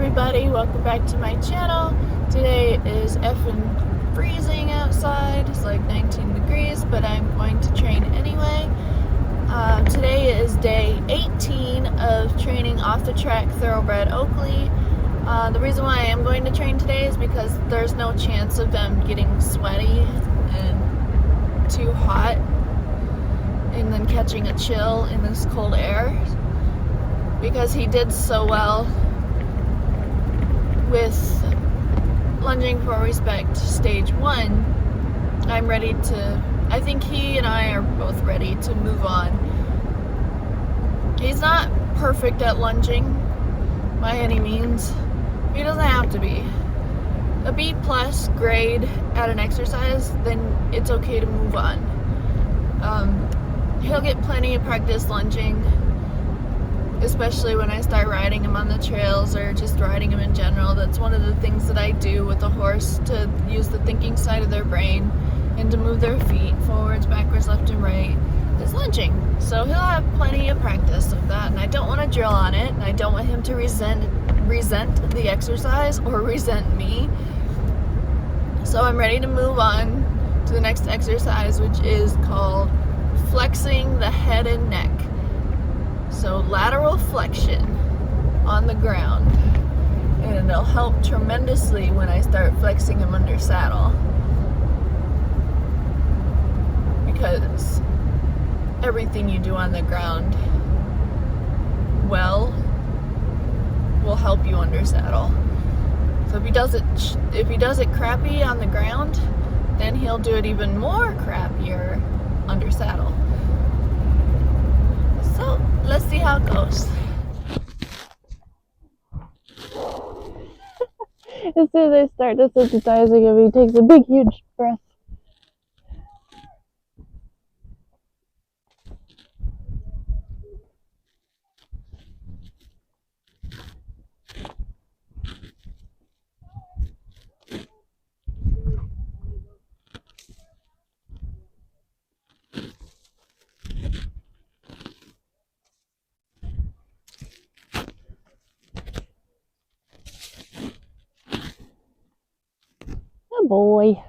everybody, welcome back to my channel. Today is effing freezing outside. It's like 19 degrees, but I'm going to train anyway. Today is day 18 of training off the track thoroughbred Oakley. The reason why I am going to train today is because there's no chance of them getting sweaty and too hot and then catching a chill in this cold air, because he did so well with lunging for respect stage 1. I think he and I are both ready to move on. He's not perfect at lunging by any means. He doesn't have to be. A B+ grade at an exercise, then it's okay to move on. He'll get plenty of practice lunging, especially when I start riding him on the trails or just riding him in general. That's one of the things that I do with the horse, to use the thinking side of their brain and to move their feet forwards, backwards, left, and right, is lunging. So he'll have plenty of practice of that, and I don't want to drill on it, and I don't want him to resent the exercise or resent me. So I'm ready to move on to the next exercise, which is called flexing the head and neck. So lateral flexion on the ground, and it'll help tremendously when I start flexing him under saddle, because everything you do on the ground well will help you under saddle. So if he does it crappy on the ground, then he'll do it even more crappier under saddle. So let's see how it goes. As soon as I start desensitizing him, he takes a big, huge breath. Good boy.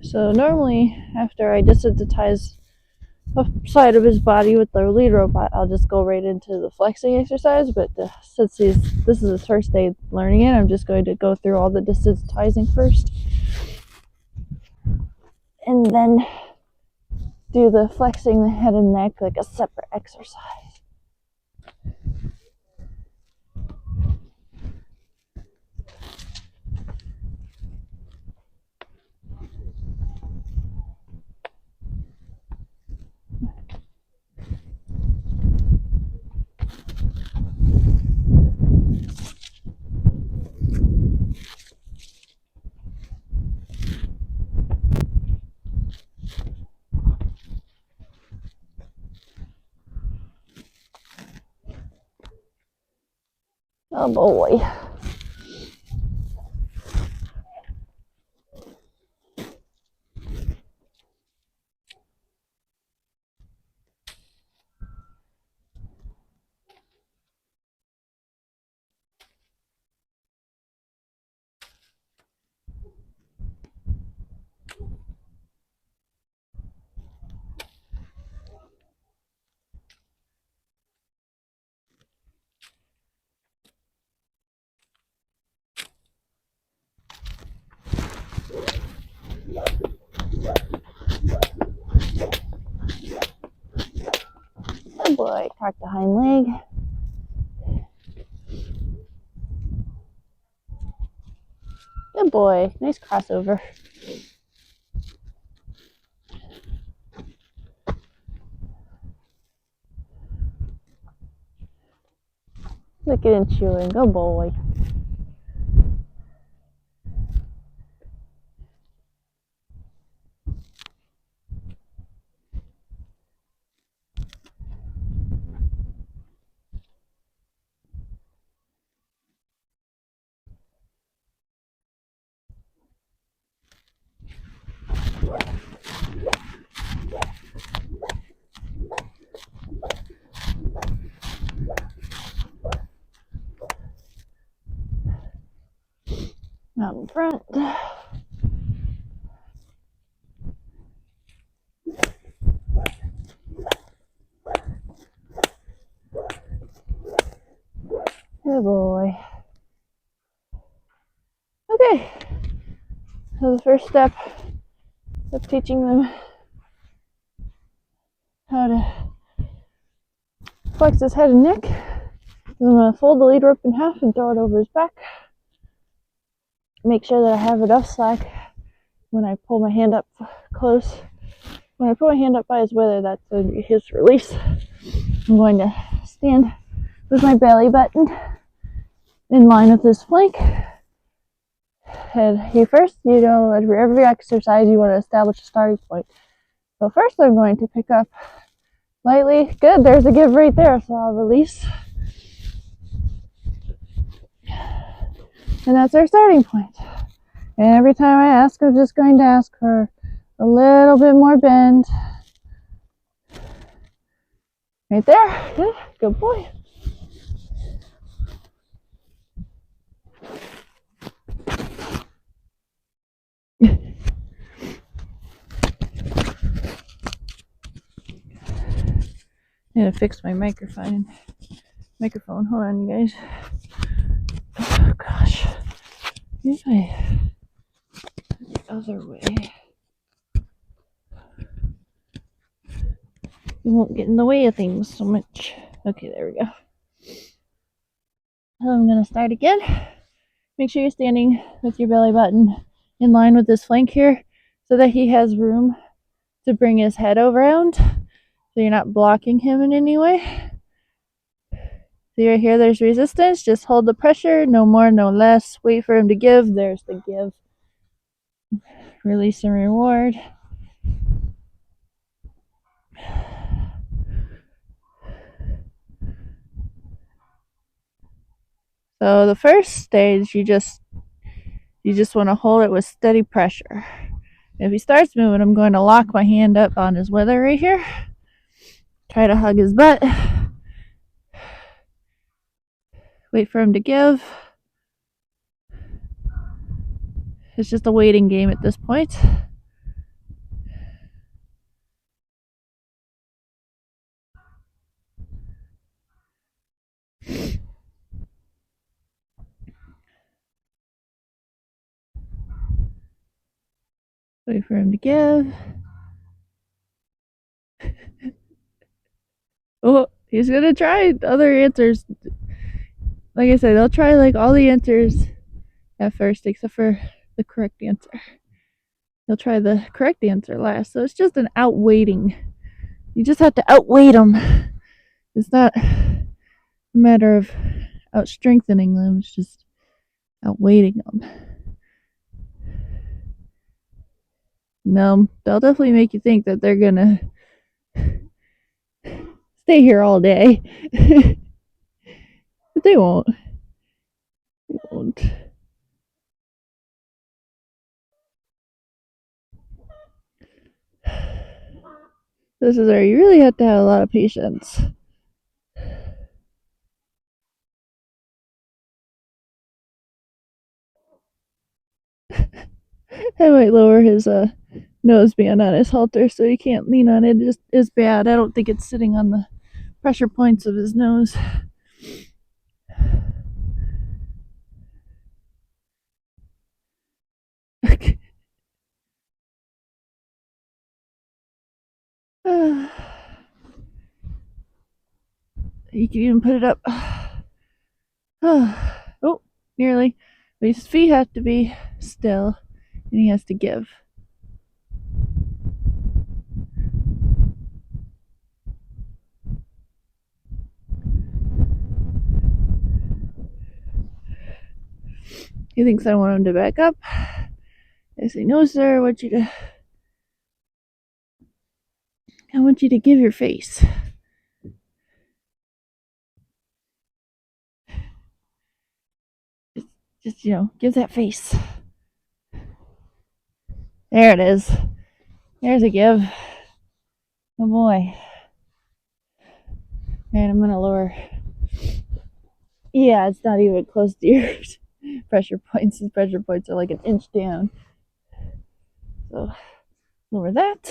So normally, after I desensitize a side of his body with the lead robot, I'll just go right into the flexing exercise. But since this is his first day learning it, I'm just going to go through all the desensitizing first, and then do the flexing the head and neck like a separate exercise. Oh boy. Good boy. Crack the hind leg. Good boy. Nice crossover. Licking and chewing. Good boy. out in front. Oh boy. Okay, so the first step of teaching them how to flex his head and neck is I'm going to fold the lead rope in half and throw it over his back. Make sure that I have enough slack when I pull my hand up close. When I put my hand up by his wither, that's going to be his release. I'm going to stand with my belly button in line with his flank. And first, every exercise you want to establish a starting point. So first I'm going to pick up lightly. Good, there's a give right there, so I'll release. And that's our starting point. And every time I ask, I'm just going to ask for a little bit more bend. Right there. Good, good boy. I gotta fix my microphone. Hold on, you guys. Oh gosh. If I the other way, it won't get in the way of things so much. Okay, there we go. So I'm gonna start again. Make sure you're standing with your belly button in line with this flank here so that he has room to bring his head around so you're not blocking him in any way. See right here, there's resistance. Just hold the pressure, no more, no less. Wait for him to give. There's the give. Release and reward. So the first stage, you just want to hold it with steady pressure. If he starts moving, I'm going to lock my hand up on his wither right here. Try to hug his butt. Wait for him to give. It's just a waiting game at this point. Wait for him to give. Oh, he's gonna try other answers. Like I said, they'll try like all the answers at first except for the correct answer. He'll try the correct answer last. So it's just an outweighting. You just have to outweight them. It's not a matter of out strengthening them. It's just outweighting them. No, they'll definitely make you think that they're gonna stay here all day. But they won't. They won't. This is where you really have to have a lot of patience. I might lower his noseband on his halter so he can't lean on it. It just is bad. I don't think it's sitting on the pressure points of his nose. You can even put it up. Oh, nearly. But his feet have to be still, and he has to give. He thinks I want him to back up. I say, no, sir, I want you to give your face. Just give that face. There it is. There's a give. Oh boy. And I'm gonna lower. Yeah, it's not even close to yours. pressure points. His pressure points are like an inch down. So lower that.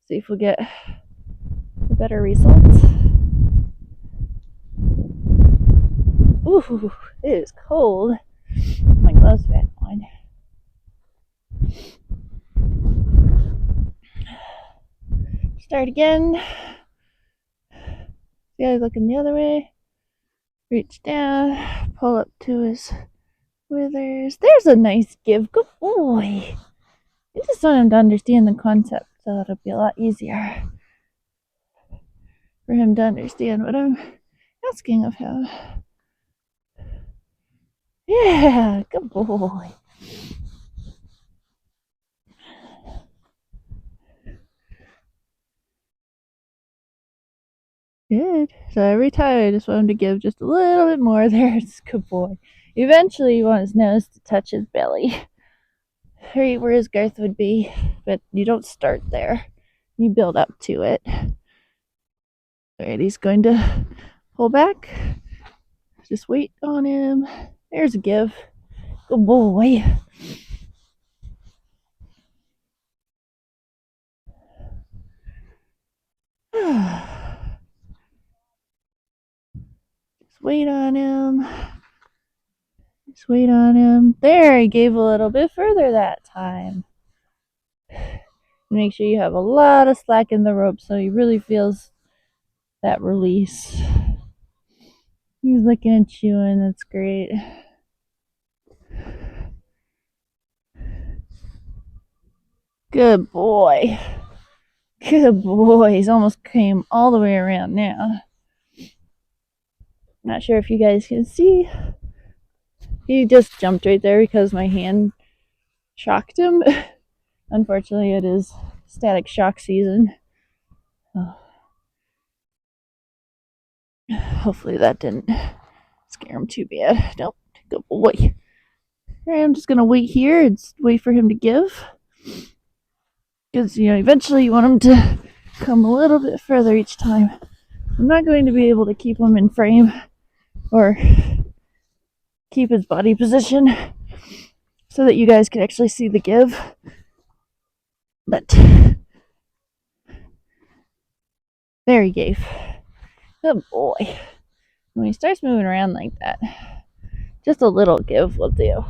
See if we get a better result. Ooh, it is cold. My gloves back on. Start again. Yeah, looking the other way. Reach down, pull up to his withers. There's a nice give. Good boy. I just want him to understand the concept, so it'll be a lot easier for him to understand what I'm asking of him. Yeah, good boy. Good. So every time I just want him to give just a little bit more there. It's a good boy. Eventually you want his nose to touch his belly. Right where his girth would be. But you don't start there. You build up to it. Alright, he's going to pull back. Just wait on him. There's a give. Good boy. Just wait on him. Just wait on him. There, he gave a little bit further that time. Make sure you have a lot of slack in the rope so he really feels that release. He's licking and chewing. That's great. Good boy. Good boy. He's almost came all the way around now. Not sure if you guys can see. He just jumped right there because my hand shocked him. Unfortunately, it is static shock season. Oh. Hopefully that didn't scare him too bad. Nope. Good boy. Alright, I'm just gonna wait here and wait for him to give. Because, eventually you want him to come a little bit further each time. I'm not going to be able to keep him in frame or keep his body position so that you guys can actually see the give. But there he gave. Good boy. When he starts moving around like that, just a little give will do.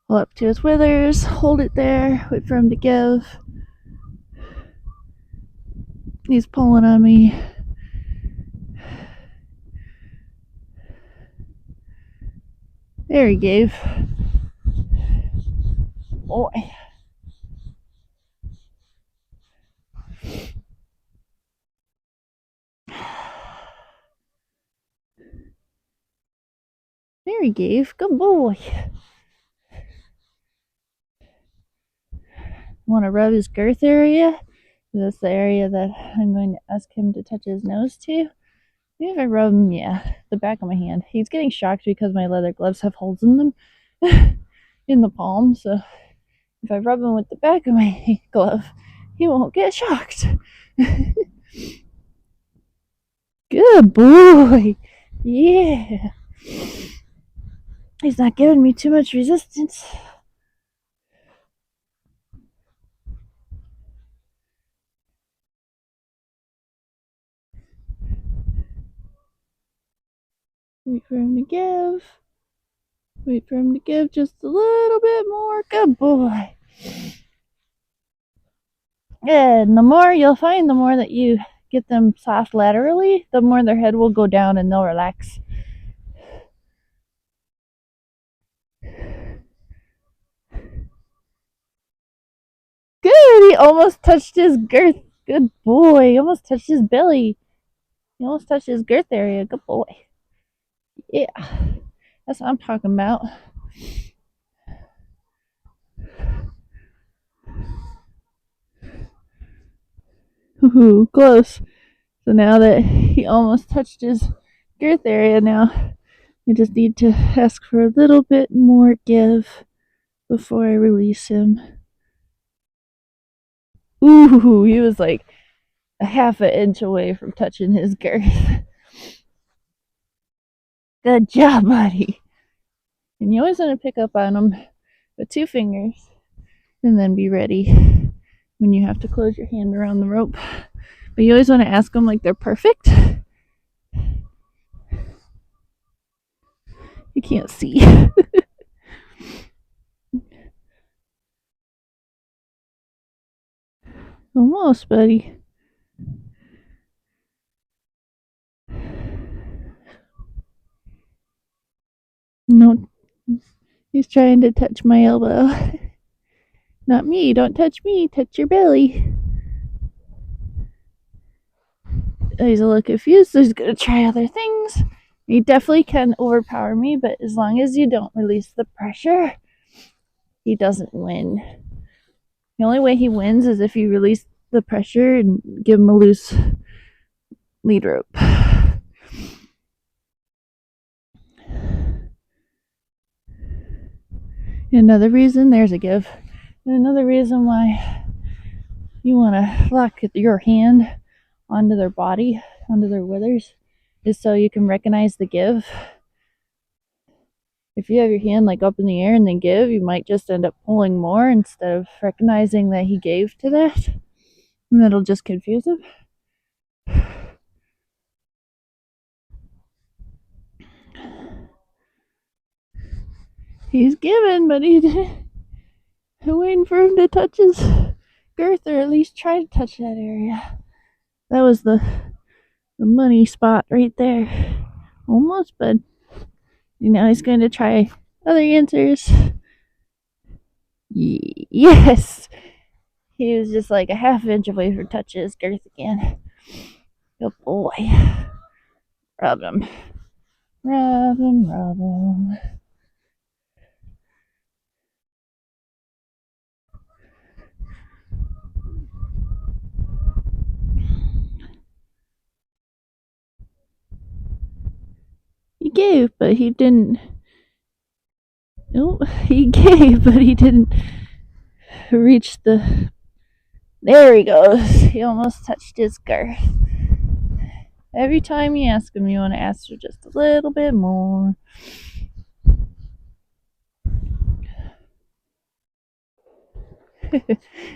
Pull up to his withers, hold it there, wait for him to give. He's pulling on me. There he gave. Boy. There he gave. Good boy. Want to rub his girth area? That's the area that I'm going to ask him to touch his nose to. Maybe if I rub him, the back of my hand. He's getting shocked because my leather gloves have holes in them in the palm. So if I rub him with the back of my glove, he won't get shocked. Good boy. Yeah. He's not giving me too much resistance. Wait for him to give. Wait for him to give just a little bit more. Good boy. And the more you'll find, the more that you get them soft laterally, the more their head will go down and they'll relax. Good. He almost touched his girth. Good boy. He almost touched his belly. He almost touched his girth area. Good boy. Yeah. That's what I'm talking about. Ooh, close. So now that he almost touched his girth area, now I just need to ask for a little bit more give before I release him. Ooh, he was like a half an inch away from touching his girth. Good job, buddy. And you always want to pick up on them with 2 fingers and then be ready when you have to close your hand around the rope. But you always want to ask them like they're perfect. You can't see. Almost, buddy. No, he's trying to touch my elbow. Not me. Don't touch me. Touch your belly. He's a little confused, so he's going to try other things. He definitely can overpower me, but as long as you don't release the pressure, he doesn't win. The only way he wins is if you release the pressure and give him a loose lead rope. Another reason, there's a give. And another reason why you want to lock your hand onto their body, onto their withers, is so you can recognize the give. If you have your hand like up in the air and then give, you might just end up pulling more instead of recognizing that he gave to that. And that'll just confuse him. He's giving, but he's waiting for him to touch his girth, or at least try to touch that area. That was the money spot right there. Almost, but now he's going to try other answers. Yes! He was just like a half inch away from touching his girth again. Good boy. Rub him. Rub him, rub him. He gave, but he didn't. No, he gave, but he didn't reach the. There he goes. He almost touched his girth. Every time you ask him, you want to ask for just a little bit more.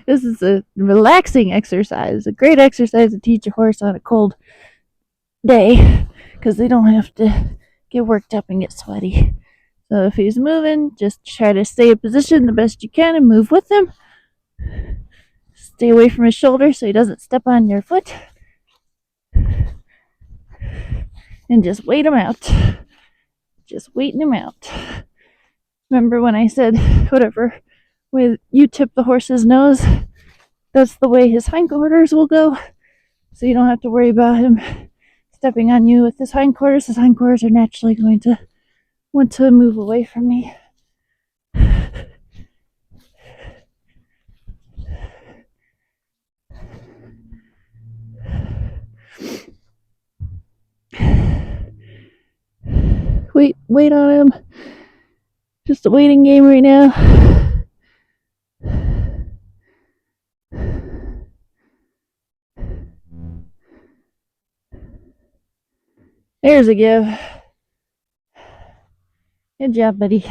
This is a relaxing exercise, a great exercise to teach a horse on a cold day because they don't have to get worked up and get sweaty. So if he's moving, just try to stay in position the best you can and move with him. Stay away from his shoulder so he doesn't step on your foot. And just wait him out. Just waiting him out. Remember when I said whatever way you tip the horse's nose, that's the way his hindquarters will go. So you don't have to worry about him stepping on you with his hindquarters. His hindquarters are naturally going to want to move away from me. Wait on him. Just a waiting game right now. There's a give. Good job, buddy.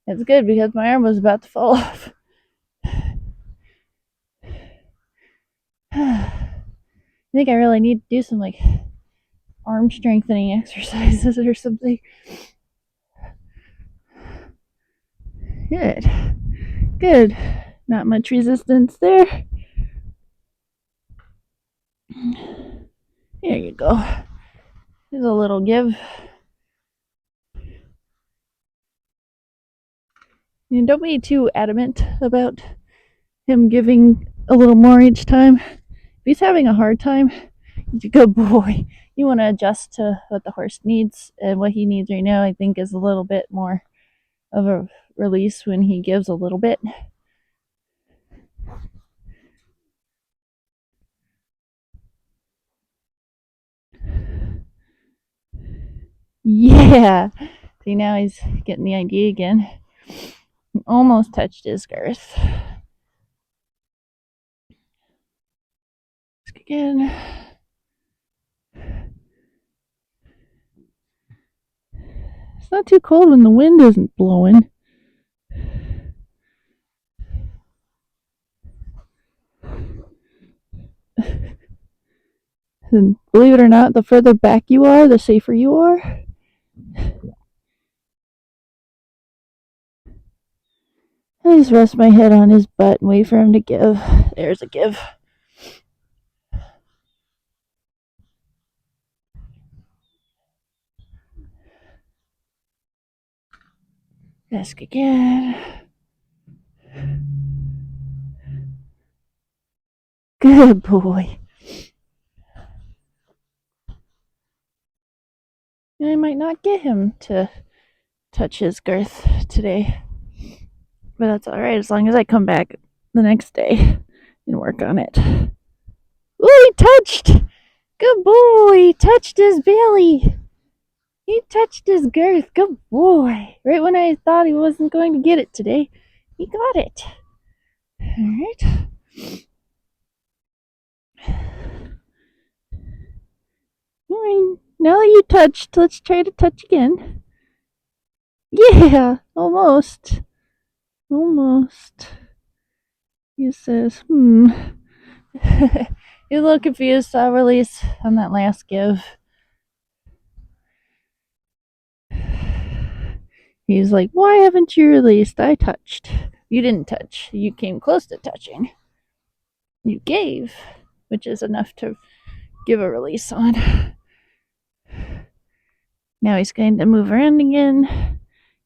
It's good because my arm was about to fall off. I think I really need to do some like arm strengthening exercises or something. Good. Good. Not much resistance there. There you go. There's a little give. And don't be too adamant about him giving a little more each time. If he's having a hard time, he's a good boy. You want to adjust to what the horse needs, and what he needs right now, I think, is a little bit more of a release when he gives a little bit. Yeah. See, now he's getting the idea again. Almost touched his girth. Again. It's not too cold when the wind isn't blowing. And believe it or not, the further back you are, the safer you are. I just rest my head on his butt and wait for him to give. There's a give. Ask again. Good boy. I might not get him to touch his girth today, but that's all right as long as I come back the next day and work on it. Ooh, he touched! Good boy! He touched his belly! He touched his girth. Good boy! Right when I thought he wasn't going to get it today, he got it. Alright. Alright, now that you touched, let's try to touch again. Yeah, almost. Almost. He says, He's a little confused, so I'll release on that last give. He's like, why haven't you released? I touched. You didn't touch. You came close to touching. You gave, which is enough to give a release on. Now he's going to move around again.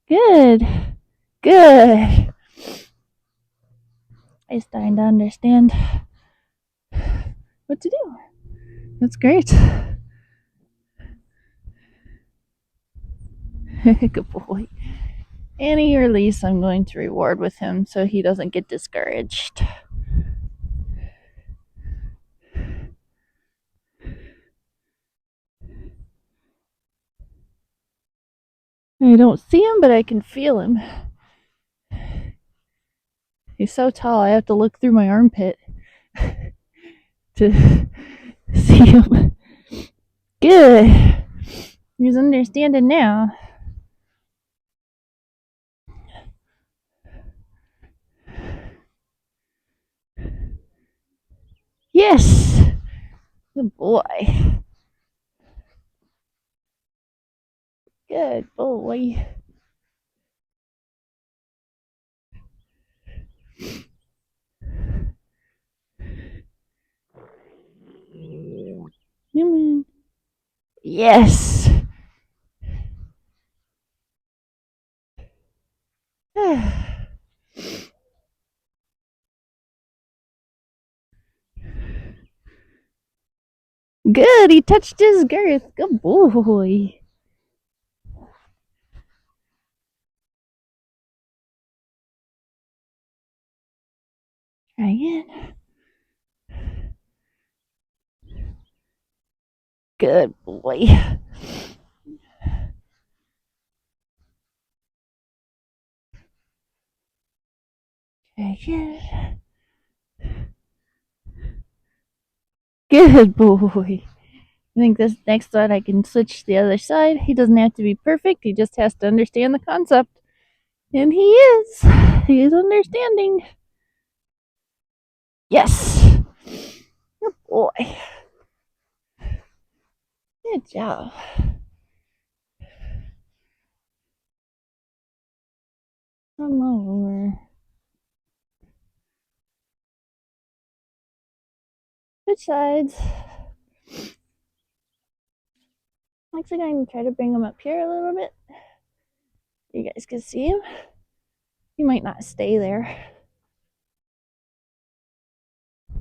Good. Good. He's starting to understand what to do. That's great. Good boy. Any release I'm going to reward with him so he doesn't get discouraged. I don't see him, but I can feel him. He's so tall, I have to look through my armpit to see him. Good. He's understanding now. Yes. Good boy. Good boy. Human. Yes. Good. He touched his girth. Good boy. Try again. Good boy. Try again. Good boy. I think this next one I can switch to the other side. He doesn't have to be perfect. He just has to understand the concept. And he is. He is understanding. Yes. Good boy. Good job. Come over. Switch sides. Actually, I'm going to try to bring him up here a little bit. You guys can see him. He might not stay there.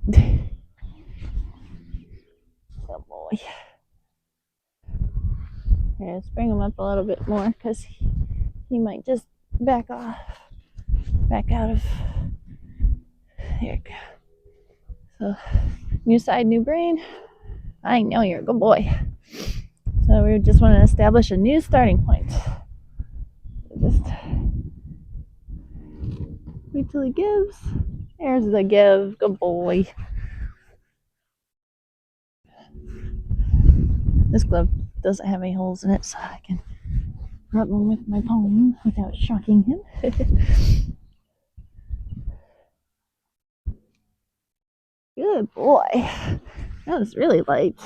Good boy. Here, let's bring him up a little bit more because he might just back off. Back out of. There you go. So, new side, new brain. I know you're a good boy. So we just want to establish a new starting point. So just wait till he gives. There's the give. Good boy. This glove doesn't have any holes in it, so I can rub him with my palm without shocking him. Good boy. That was really light.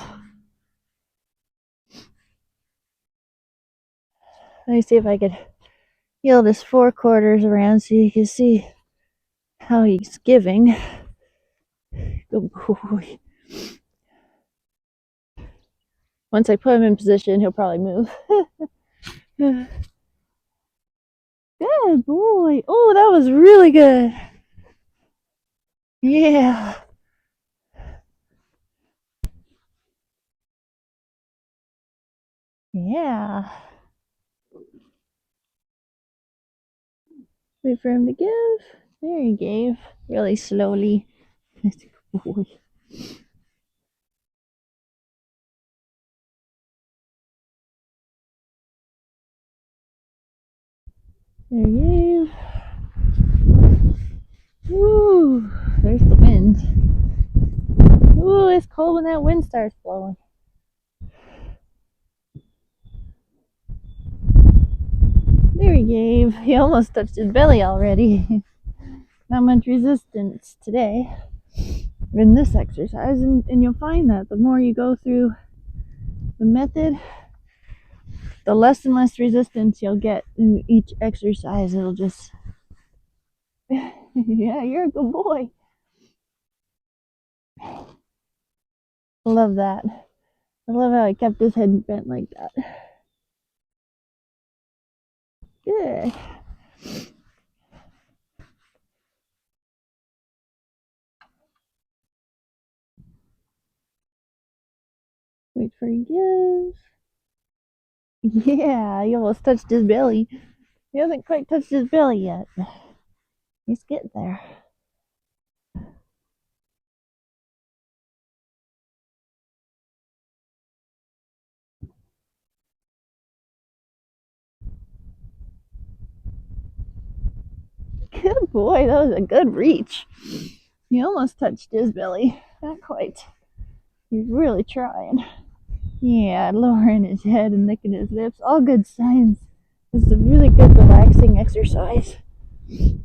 Let me see if I could heel this 4/4 around so you can see how he's giving. Good boy. Once I put him in position, he'll probably move. Good boy. Oh, that was really good. Yeah. Yeah. Wait for him to give. There he gave. Really slowly. Good boy. There he gave. Woo. There's the wind. Ooh, it's cold when that wind starts blowing. There he gave. He almost touched his belly already. Not much resistance today in this exercise, and you'll find that the more you go through the method, the less and less resistance you'll get in each exercise. It'll just yeah, you're a good boy. I love that. I love how he kept his head bent like that. Good. Wait for he gives. Yeah, he almost touched his belly. He hasn't quite touched his belly yet. He's getting there. Good boy, that was a good reach. He almost touched his belly. Not quite. He's really trying. Yeah, lowering his head and licking his lips. All good signs. It's a really good relaxing exercise. He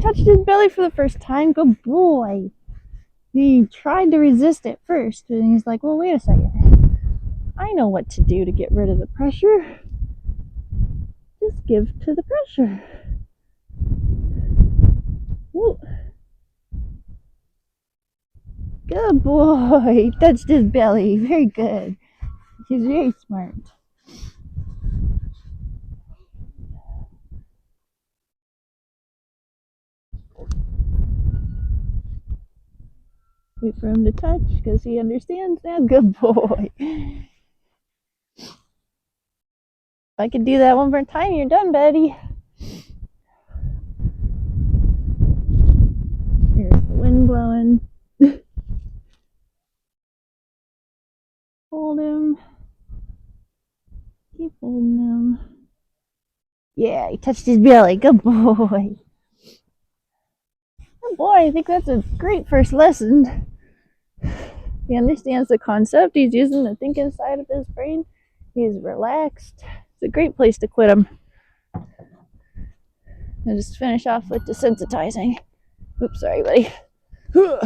touched his belly for the first time. Good boy. He tried to resist it first, and he's like, well, wait a second. I know what to do to get rid of the pressure. Just give to the pressure. Woo. Good boy. He touched his belly. Very good. He's very smart. Wait for him to touch because he understands now. Good boy. If I could do that one more time, you're done, Betty. Here's the wind blowing. Hold him. Keep holding him. Yeah, he touched his belly. Good boy. Good boy. I think that's a great first lesson. He understands the concept. He's using the thinking side of his brain. He's relaxed. It's a great place to quit him. I'll just finish off with desensitizing. Oops, sorry, buddy. Good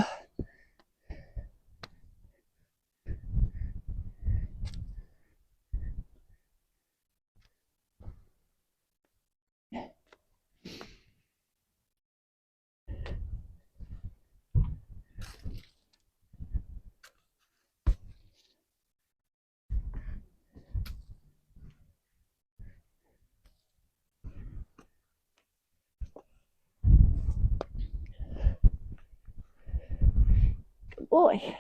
boy.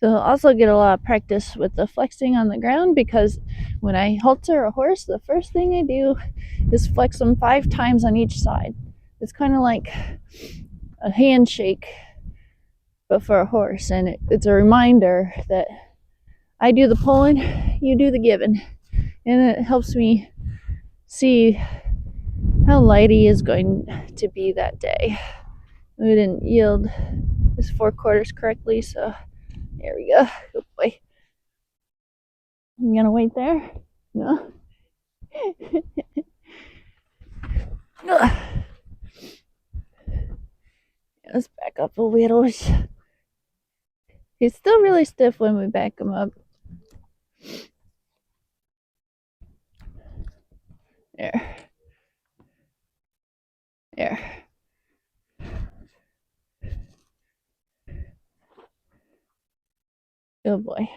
They'll also get a lot of practice with the flexing on the ground, because when I halter a horse, the first thing I do is flex them 5 times on each side. It's kind of like a handshake, but for a horse, and it's a reminder that I do the pulling, you do the giving, and it helps me see how light he is going to be that day. We didn't yield his 4/4 correctly, so there we go. Good boy. You gonna wait there? No? Let's back up a little. He's still really stiff when we back him up. There. There. Good boy.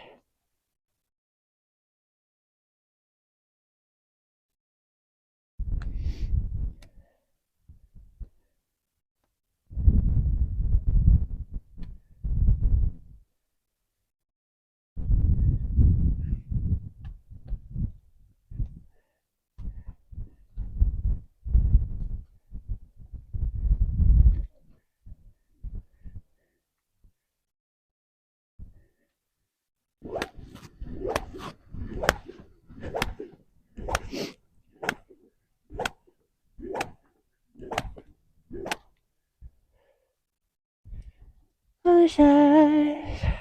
Other side.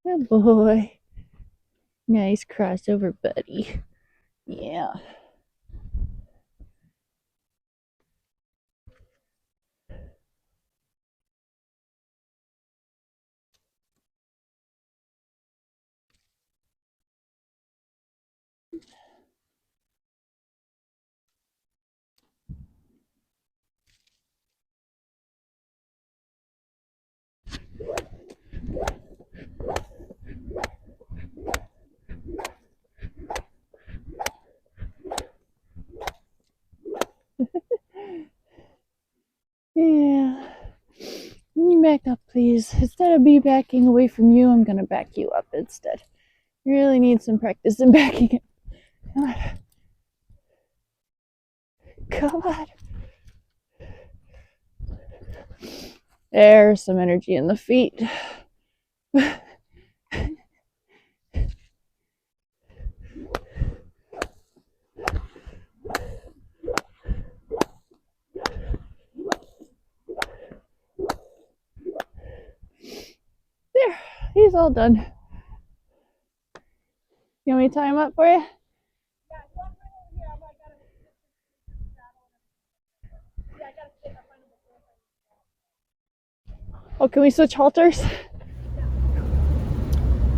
Good boy. Nice crossover, buddy. Yeah. Yeah. You back up, please. Instead of me backing away from you, I'm gonna back you up instead. You really need some practice in backing it. Come on. Come on. There's some energy in the feet. There, he's all done. You want me to tie him up for you? Oh, can we switch halters?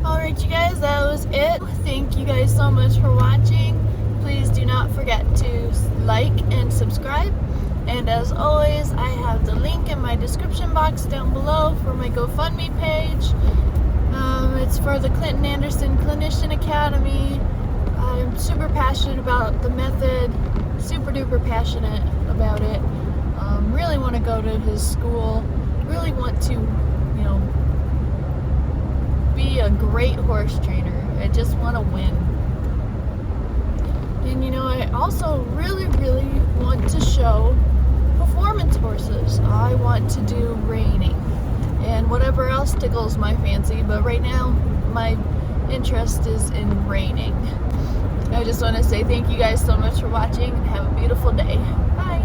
Alright, you guys, that was it. Thank you guys so much for watching. Please do not forget to like and subscribe. And as always, I have the link in my description box down below for my GoFundMe page. It's for the Clinton Anderson Clinician Academy. I'm super passionate about the method, super duper passionate about it. Really want to go to his school, really want to, be a great horse trainer. I just want to win. And I also really want to show performance horses. I want to do reining and whatever else tickles my fancy, but right now my interest is in reining. I just want to say thank you guys so much for watching and have a beautiful day. Bye.